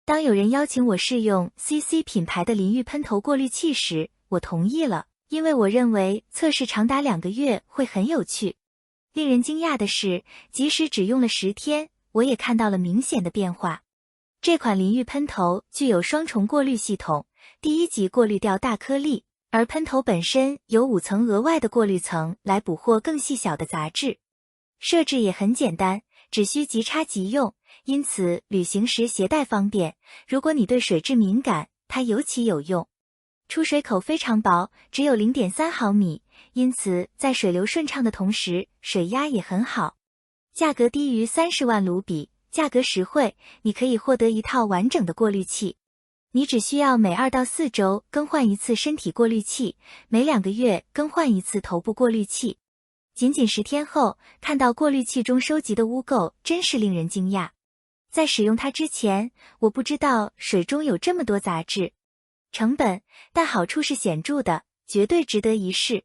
当有人邀请我试用 CC 品牌的淋浴喷头过滤器时，我同意了，因为我认为测试长达2个月会很有趣。令人惊讶的是，即使只用了10天，我也看到了明显的变化。这款淋浴喷头具有双重过滤系统，第一级过滤掉大颗粒，而喷头本身有5层额外的过滤层来捕获更细小的杂质。设置也很简单，只需即插即用，因此旅行时携带方便。如果你对水质敏感，它尤其有用。出水口非常薄，只有 0.3 毫米，因此在水流顺畅的同时，水压也很好。价格低于30万卢比，价格实惠，你可以获得一套完整的过滤器。你只需要每2到4周更换一次身体过滤器，每2个月更换一次头部过滤器。仅10天后，看到过滤器中收集的污垢，真是令人惊讶。在使用它之前，我不知道水中有这么多杂质。成本，但好处是显著的，绝对值得一试。